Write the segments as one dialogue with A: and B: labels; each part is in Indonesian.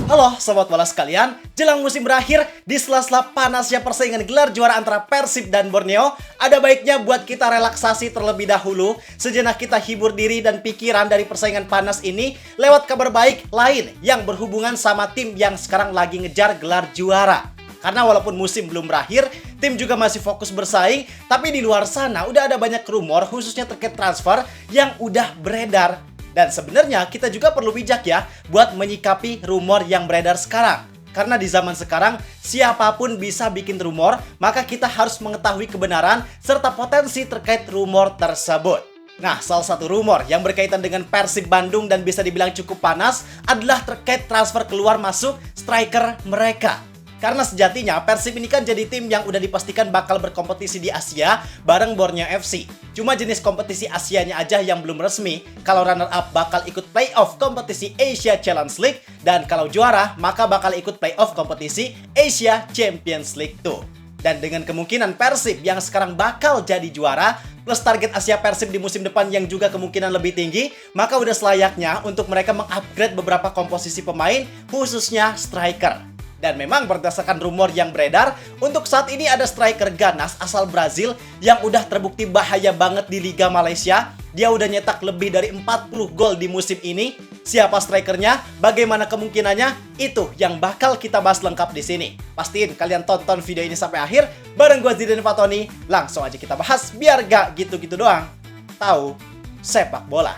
A: Halo Sobat Bola sekalian, jelang musim berakhir, di sela-sela panasnya persaingan gelar juara antara Persib dan Borneo, ada baiknya buat kita relaksasi terlebih dahulu, sejenak kita hibur diri dan pikiran dari persaingan panas ini lewat kabar baik lain yang berhubungan sama tim yang sekarang lagi ngejar gelar juara. Karena walaupun musim belum berakhir, tim juga masih fokus bersaing, tapi di luar sana udah ada banyak rumor khususnya terkait transfer yang udah beredar. Dan sebenarnya kita juga perlu bijak ya buat menyikapi rumor yang beredar sekarang. Karena di zaman sekarang siapapun bisa bikin rumor, maka kita harus mengetahui kebenaran serta potensi terkait rumor tersebut. Nah, salah satu rumor yang berkaitan dengan Persib Bandung dan bisa dibilang cukup panas adalah terkait transfer keluar masuk striker mereka. Karena sejatinya Persib ini kan jadi tim yang udah dipastikan bakal berkompetisi di Asia bareng Borneo FC. Cuma jenis kompetisi Asianya aja yang belum resmi. Kalau runner up bakal ikut playoff kompetisi Asia Challenge League, dan kalau juara maka bakal ikut playoff kompetisi Asia Champions League 2. Dan dengan kemungkinan Persib yang sekarang bakal jadi juara plus target Asia Persib di musim depan yang juga kemungkinan lebih tinggi, maka udah selayaknya untuk mereka mengupgrade beberapa komposisi pemain khususnya striker. Dan memang berdasarkan rumor yang beredar, untuk saat ini ada striker ganas asal Brazil yang udah terbukti bahaya banget di Liga Malaysia. Dia udah nyetak lebih dari 40 gol di musim ini. Siapa strikernya? Bagaimana kemungkinannya? Itu yang bakal kita bahas lengkap di sini. Pastiin kalian tonton video ini sampai akhir bareng gue Zidan Fatoni. Langsung aja kita bahas biar gak gitu-gitu doang. Tahu sepak bola.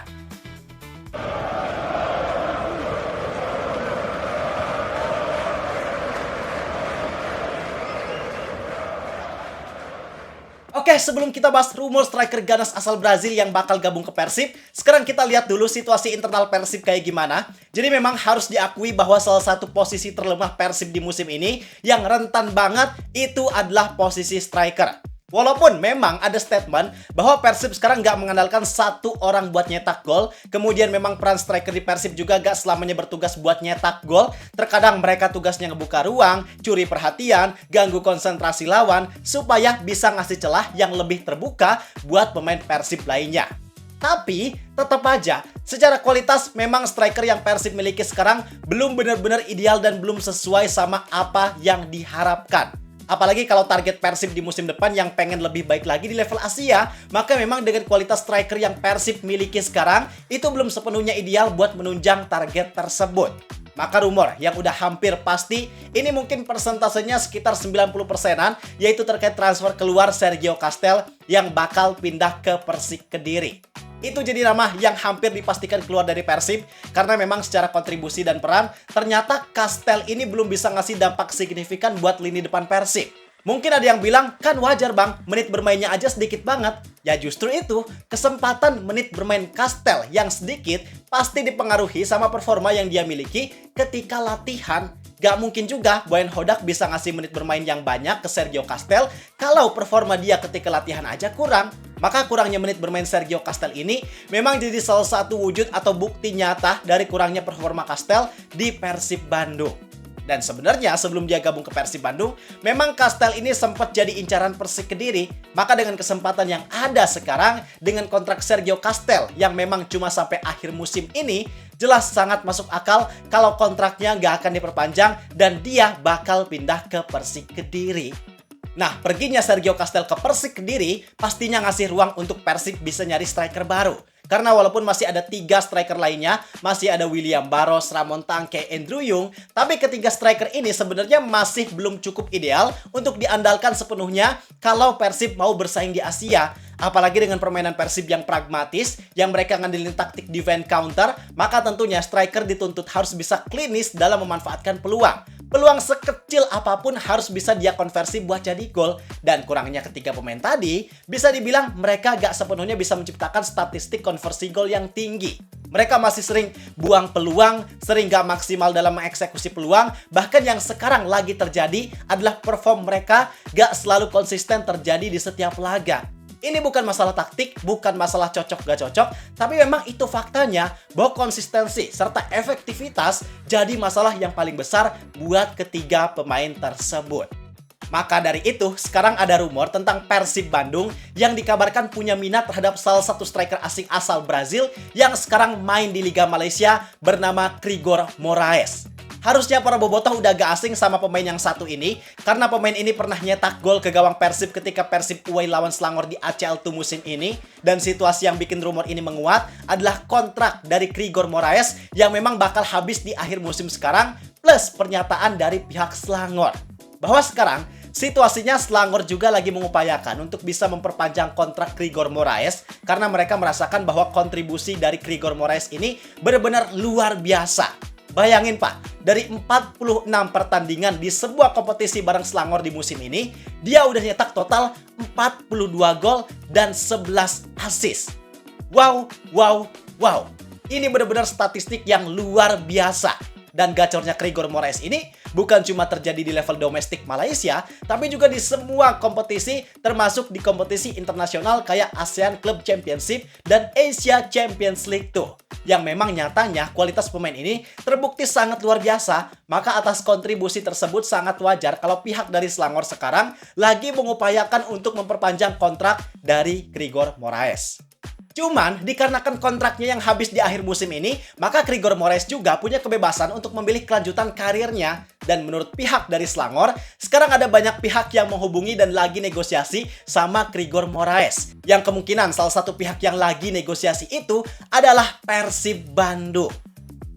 A: Oke, sebelum kita bahas rumor striker ganas asal Brazil yang bakal gabung ke Persib, sekarang kita lihat dulu situasi internal Persib kayak gimana. Jadi memang harus diakui bahwa salah satu posisi terlemah Persib di musim ini yang rentan banget itu adalah posisi striker. Walaupun memang ada statement bahwa Persib sekarang nggak mengandalkan satu orang buat nyetak gol. Kemudian memang peran striker di Persib juga nggak selamanya bertugas buat nyetak gol. Terkadang mereka tugasnya ngebuka ruang, curi perhatian, ganggu konsentrasi lawan, supaya bisa ngasih celah yang lebih terbuka buat pemain Persib lainnya. Tapi tetap aja, secara kualitas memang striker yang Persib miliki sekarang belum benar-benar ideal dan belum sesuai sama apa yang diharapkan. Apalagi kalau target Persib di musim depan yang pengen lebih baik lagi di level Asia, maka memang dengan kualitas striker yang Persib miliki sekarang, itu belum sepenuhnya ideal buat menunjang target tersebut. Maka rumor yang udah hampir pasti, ini mungkin persentasenya sekitar 90%-an, yaitu terkait transfer keluar Sergio Castel yang bakal pindah ke Persik Kediri. Itu jadi nama yang hampir dipastikan keluar dari Persib, karena memang secara kontribusi dan peran, ternyata Castel ini belum bisa ngasih dampak signifikan buat lini depan Persib. Mungkin ada yang bilang, kan wajar bang, menit bermainnya aja sedikit banget. Ya justru itu, kesempatan menit bermain Castel yang sedikit pasti dipengaruhi sama performa yang dia miliki ketika latihan. Gak mungkin juga Boyan Hodak bisa ngasih menit bermain yang banyak ke Sergio Castel kalau performa dia ketika latihan aja kurang. Maka kurangnya menit bermain Sergio Castel ini memang jadi salah satu wujud atau bukti nyata dari kurangnya performa Castel di Persib Bandung. Dan sebenarnya sebelum dia gabung ke Persib Bandung, memang Castel ini sempat jadi incaran Persik Kediri. Maka dengan kesempatan yang ada sekarang, dengan kontrak Sergio Castel yang memang cuma sampai akhir musim ini, jelas sangat masuk akal kalau kontraknya nggak akan diperpanjang dan dia bakal pindah ke Persik Kediri. Nah, perginya Sergio Castel ke Persik Kediri pastinya ngasih ruang untuk Persib bisa nyari striker baru. Karena walaupun masih ada 3 striker lainnya, masih ada William Barros, Ramon Tangke, Andrew Yung, tapi ketiga striker ini sebenarnya masih belum cukup ideal untuk diandalkan sepenuhnya kalau Persib mau bersaing di Asia. Apalagi dengan permainan Persib yang pragmatis, yang mereka ngandelin taktik defense counter, maka tentunya striker dituntut harus bisa klinis dalam memanfaatkan peluang. Peluang sekecil apapun harus bisa dia konversi buat jadi gol. Dan kurangnya ketiga pemain tadi, bisa dibilang mereka gak sepenuhnya bisa menciptakan statistik konversi gol yang tinggi. Mereka masih sering buang peluang, sering gak maksimal dalam mengeksekusi peluang. Bahkan yang sekarang lagi terjadi adalah perform mereka gak selalu konsisten terjadi di setiap laga. Ini bukan masalah taktik, bukan masalah cocok gak cocok, tapi memang itu faktanya bahwa konsistensi serta efektivitas jadi masalah yang paling besar buat ketiga pemain tersebut. Maka dari itu, sekarang ada rumor tentang Persib Bandung yang dikabarkan punya minat terhadap salah satu striker asing asal Brazil yang sekarang main di Liga Malaysia bernama Krigor Moraes. Harusnya para bobotoh udah gak asing sama pemain yang satu ini, karena pemain ini pernah nyetak gol ke gawang Persib ketika Persib away lawan Selangor di ACL 2 musim ini. Dan situasi yang bikin rumor ini menguat adalah kontrak dari Krigor Moraes yang memang bakal habis di akhir musim sekarang, plus pernyataan dari pihak Selangor bahwa sekarang situasinya Selangor juga lagi mengupayakan untuk bisa memperpanjang kontrak Krigor Moraes karena mereka merasakan bahwa kontribusi dari Krigor Moraes ini benar-benar luar biasa. Bayangin Pak, dari 46 pertandingan di sebuah kompetisi bareng Selangor di musim ini, dia udah nyetak total 42 gol dan 11 assist. Wow, wow, wow. Ini benar-benar statistik yang luar biasa. Dan gacornya Krigor Moraes ini bukan cuma terjadi di level domestik Malaysia, tapi juga di semua kompetisi, termasuk di kompetisi internasional kayak ASEAN Club Championship dan Asia Champions League tuh. Yang memang nyatanya kualitas pemain ini terbukti sangat luar biasa, maka atas kontribusi tersebut sangat wajar kalau pihak dari Selangor sekarang lagi mengupayakan untuk memperpanjang kontrak dari Krigor Moraes. Cuman, dikarenakan kontraknya yang habis di akhir musim ini, maka Krigor Moraes juga punya kebebasan untuk memilih kelanjutan karirnya. Dan menurut pihak dari Selangor, sekarang ada banyak pihak yang menghubungi dan lagi negosiasi sama Krigor Moraes. Yang kemungkinan salah satu pihak yang lagi negosiasi itu adalah Persib Bandung.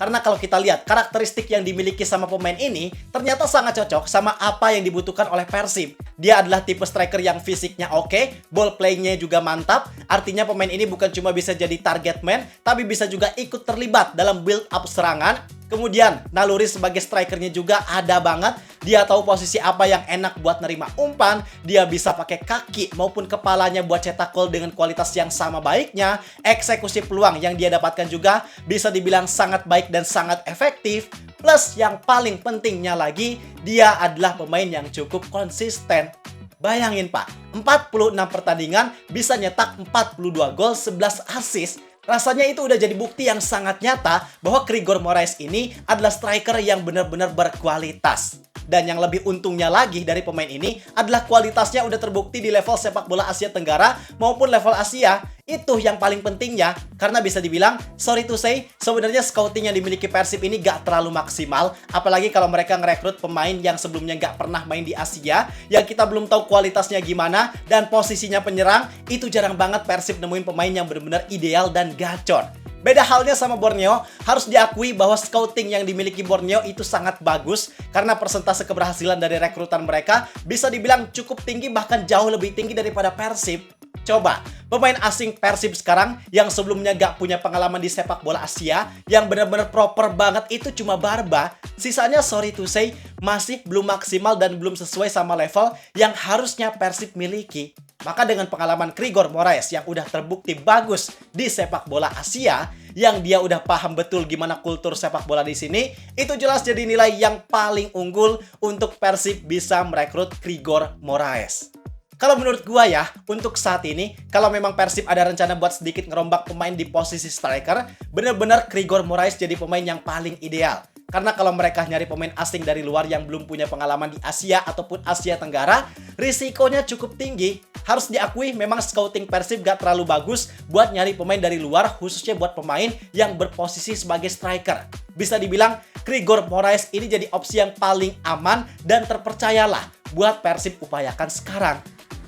A: Karena kalau kita lihat karakteristik yang dimiliki sama pemain ini ternyata sangat cocok sama apa yang dibutuhkan oleh Persib. Dia adalah tipe striker yang fisiknya oke, ball playing-nya juga mantap. Artinya pemain ini bukan cuma bisa jadi target man, tapi bisa juga ikut terlibat dalam build up serangan. Kemudian, naluri sebagai strikernya juga ada banget. Dia tahu posisi apa yang enak buat nerima umpan. Dia bisa pakai kaki maupun kepalanya buat cetak gol dengan kualitas yang sama baiknya. Eksekusi peluang yang dia dapatkan juga bisa dibilang sangat baik dan sangat efektif. Plus, yang paling pentingnya lagi, dia adalah pemain yang cukup konsisten. Bayangin Pak, 46 pertandingan bisa nyetak 42 gol, 11 assist. Rasanya itu udah jadi bukti yang sangat nyata bahwa Krigor Moraes ini adalah striker yang benar-benar berkualitas. Dan yang lebih untungnya lagi dari pemain ini adalah kualitasnya udah terbukti di level sepak bola Asia Tenggara maupun level Asia. Itu yang paling pentingnya, karena bisa dibilang, sorry to say, sebenarnya scouting yang dimiliki Persib ini gak terlalu maksimal. Apalagi kalau mereka ngerekrut pemain yang sebelumnya gak pernah main di Asia, yang kita belum tahu kualitasnya gimana, dan posisinya penyerang. Itu jarang banget Persib nemuin pemain yang benar-benar ideal dan gacor. Beda halnya sama Borneo, harus diakui bahwa scouting yang dimiliki Borneo itu sangat bagus karena persentase keberhasilan dari rekrutan mereka bisa dibilang cukup tinggi, bahkan jauh lebih tinggi daripada Persib. Coba, pemain asing Persib sekarang yang sebelumnya gak punya pengalaman di sepak bola Asia, yang benar-benar proper banget itu cuma Barba. Sisanya sorry to say, masih belum maksimal dan belum sesuai sama level yang harusnya Persib miliki. Maka dengan pengalaman Krigor Moraes yang udah terbukti bagus di sepak bola Asia, yang dia udah paham betul gimana kultur sepak bola di sini, itu jelas jadi nilai yang paling unggul untuk Persib bisa merekrut Krigor Moraes. Kalau menurut gua ya, untuk saat ini, kalau memang Persib ada rencana buat sedikit ngerombak pemain di posisi striker, bener-bener Krigor Moraes jadi pemain yang paling ideal. Karena kalau mereka nyari pemain asing dari luar yang belum punya pengalaman di Asia ataupun Asia Tenggara, risikonya cukup tinggi. Harus diakui memang scouting Persib gak terlalu bagus buat nyari pemain dari luar, khususnya buat pemain yang berposisi sebagai striker. Bisa dibilang, Krigor Moraes ini jadi opsi yang paling aman dan terpercayalah buat Persib upayakan sekarang.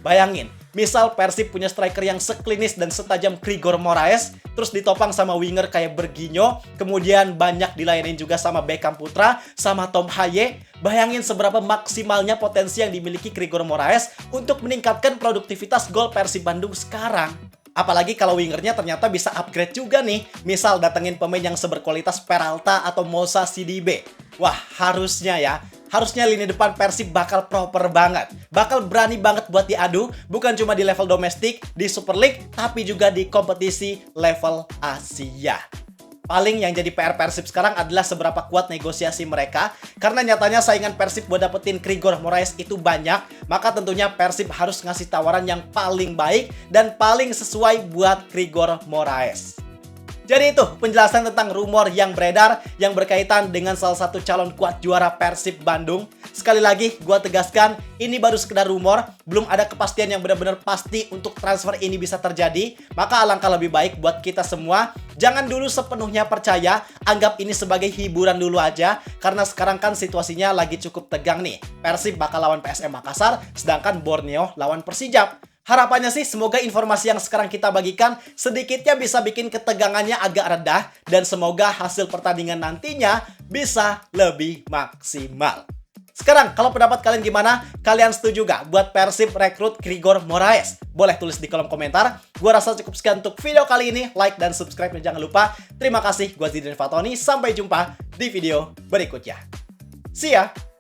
A: Bayangin, misal Persib punya striker yang seklinis dan setajam Krigor Moraes, terus ditopang sama winger kayak Berginho, kemudian banyak dilayanin juga sama Beckham Putra, sama Tom Haye. Bayangin seberapa maksimalnya potensi yang dimiliki Krigor Moraes untuk meningkatkan produktivitas gol Persib Bandung sekarang. Apalagi kalau wingernya ternyata bisa upgrade juga nih. Misal datengin pemain yang seberkualitas Peralta atau Moussa Sidibe. Wah, harusnya lini depan Persib bakal proper banget. Bakal berani banget buat diadu, bukan cuma di level domestik, di Super League, tapi juga di kompetisi level Asia. Paling yang jadi PR Persib sekarang adalah seberapa kuat negosiasi mereka. Karena nyatanya saingan Persib buat dapetin Krigor Moraes itu banyak. Maka tentunya Persib harus ngasih tawaran yang paling baik dan paling sesuai buat Krigor Moraes. Jadi itu penjelasan tentang rumor yang beredar yang berkaitan dengan salah satu calon kuat juara Persib Bandung. Sekali lagi, gua tegaskan, ini baru sekedar rumor, belum ada kepastian yang benar-benar pasti untuk transfer ini bisa terjadi. Maka alangkah lebih baik buat kita semua, jangan dulu sepenuhnya percaya, anggap ini sebagai hiburan dulu aja. Karena sekarang kan situasinya lagi cukup tegang nih. Persib bakal lawan PSM Makassar, sedangkan Borneo lawan Persijap. Harapannya sih semoga informasi yang sekarang kita bagikan sedikitnya bisa bikin ketegangannya agak redah dan semoga hasil pertandingan nantinya bisa lebih maksimal. Sekarang kalau pendapat kalian gimana? Kalian setuju gak buat Persib rekrut Grigor Moraes? Boleh tulis di kolom komentar. Gua rasa cukup sekian untuk video kali ini. Like dan subscribe dan jangan lupa. Terima kasih, gua Zidane Fatoni. Sampai jumpa di video berikutnya. See ya!